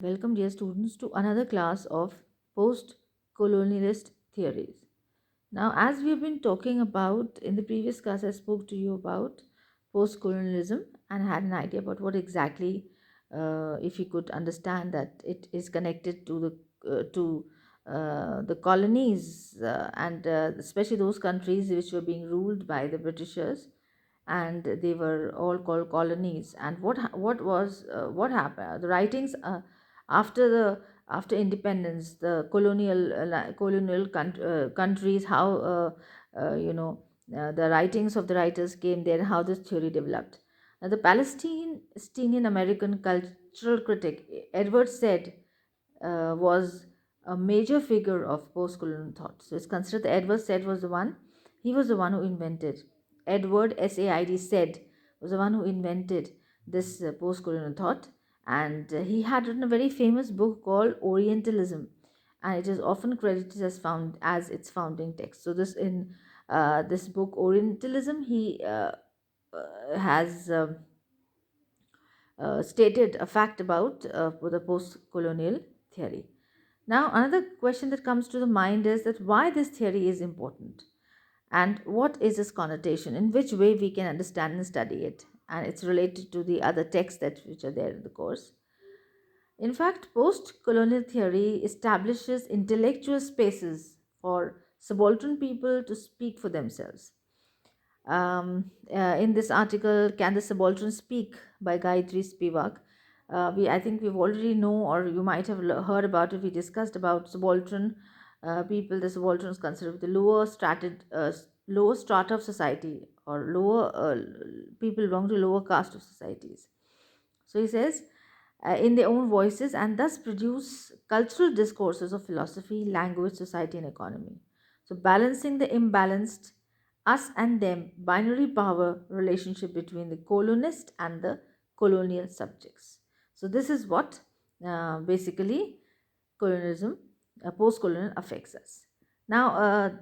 Welcome, dear students, to another class of post colonialist theories. Now, as we have been talking about in the previous class, I spoke to you about post colonialism and had an idea about what exactly, if you could understand that it is connected to the colonies and especially those countries which were being ruled by the Britishers, and they were all called colonies. And what happened? The writings after the after independence, the countries, how the writings of the writers came there, how this theory developed. Now, the Palestinian American cultural critic Edward Said was a major figure of post-colonial thought. So it's considered that Edward Said was the one. He was the one who invented. Edward Said Said was the one who invented this post-colonial thought, and he had written a very famous book called Orientalism, and it is often credited as its founding text. So this book Orientalism, he has stated a fact about the post-colonial theory. Now, another question that comes to the mind is that why this theory is important and what is its connotation, in which way we can understand and study it, and it's related to the other texts that which are there in the course. In fact, post colonial theory establishes intellectual spaces for subaltern people to speak for themselves. In this article, Can the Subaltern Speak by Gayatri Spivak, I think we've already know, or you might have heard about it. We discussed about subaltern people. The subaltern is considered the lower strata of society, or lower people belong to lower caste of societies. So he says, in their own voices, and thus produce cultural discourses of philosophy, language, society, and economy. So, balancing the imbalanced us and them binary power relationship between the colonist and the colonial subjects. So, this is what basically colonialism, post colonial affects us. Now,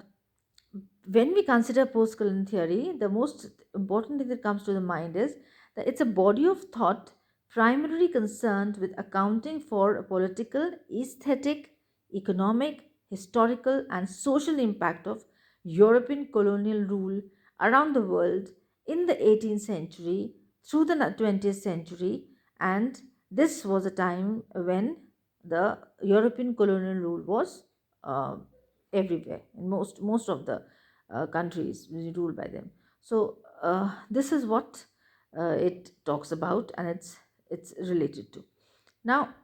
when we consider post colonial theory, the most important thing that comes to the mind is that it's a body of thought primarily concerned with accounting for a political, aesthetic, economic, historical, and social impact of European colonial rule around the world in the 18th century through the 20th century. And this was a time when the European colonial rule was uh, everywhere in most of the countries ruled by them. So this is what it talks about, and it's related to. Now,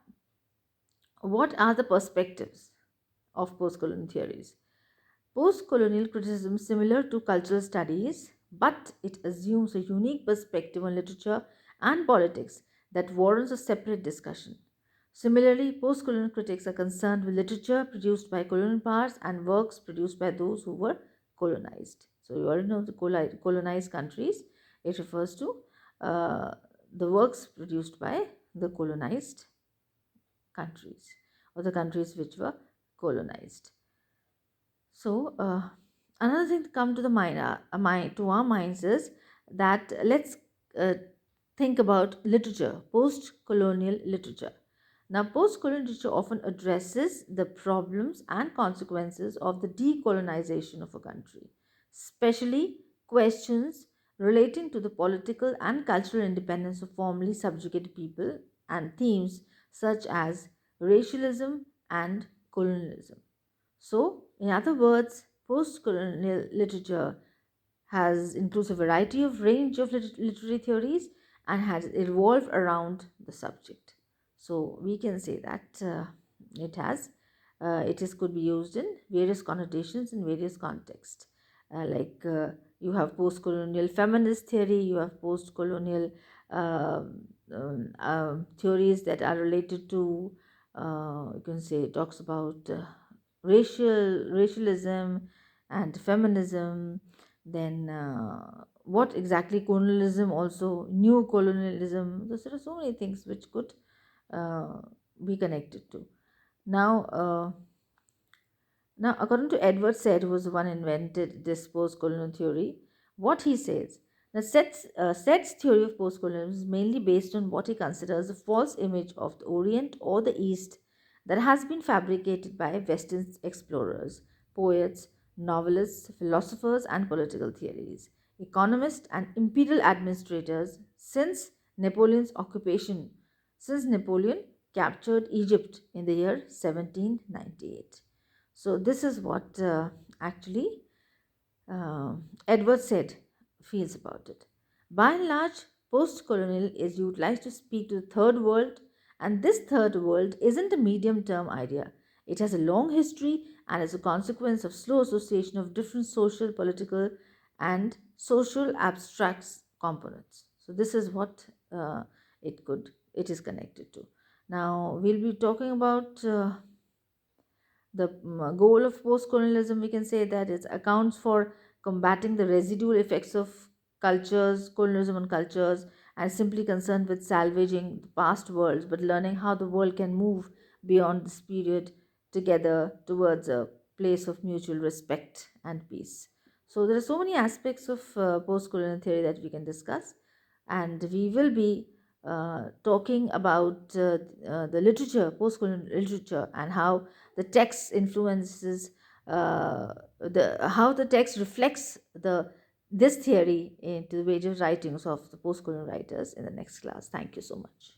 what are the perspectives of post-colonial theories? Post-colonial criticism is similar to cultural studies, but it assumes a unique perspective on literature and politics that warrants a separate discussion. Similarly, post-colonial critics are concerned with literature produced by colonial powers and works produced by those who were colonized. So you already know the colonized countries. It refers to uh, the works produced by the colonized countries, or the countries which were colonized. So another thing to come to the to our minds is that let's uh, think about literature, post-colonial literature. Now, post-colonial literature often addresses the problems and consequences of the decolonization of a country, especially questions relating to the political and cultural independence of formerly subjugated people, and themes such as racialism and colonialism. So, in other words, post-colonial literature has includes a variety of range of literary theories and has evolved around the subject. So, we can say that it is could be used in various connotations in various contexts. Like you have post-colonial feminist theory, you have post-colonial theories that are related to you can say talks about racialism and feminism. Then what exactly colonialism, also new colonialism. There are so many things which could uh, be connected to. Now uh, now according to Edward Said, who was the one invented this post colonial theory, what he says, Set's theory of postcolonialism is mainly based on what he considers a false image of the Orient or the East that has been fabricated by Western explorers, poets, novelists, philosophers, and political theories, economists, and imperial administrators Napoleon's occupation, since Napoleon captured Egypt in the year 1798. So, this is what actually Edward said feels about it. By and large, post colonial is utilized to speak to the third world, and this third world isn't a medium term idea. It has a long history and is a consequence of slow association of different social, political, and social abstracts components. So, this is what it is connected to. Now, we'll be talking about the goal of post-colonialism. We can say that it accounts for combating the residual effects of colonialism on cultures, and simply concerned with salvaging the past worlds, but learning how the world can move beyond this period together towards a place of mutual respect and peace. So there are so many aspects of post-colonial theory that we can discuss, and we will be talking about the literature, post-colonial literature, and how the text influences the how the text reflects this theory into the various writings of the post-colonial writers in the next class. Thank you so much.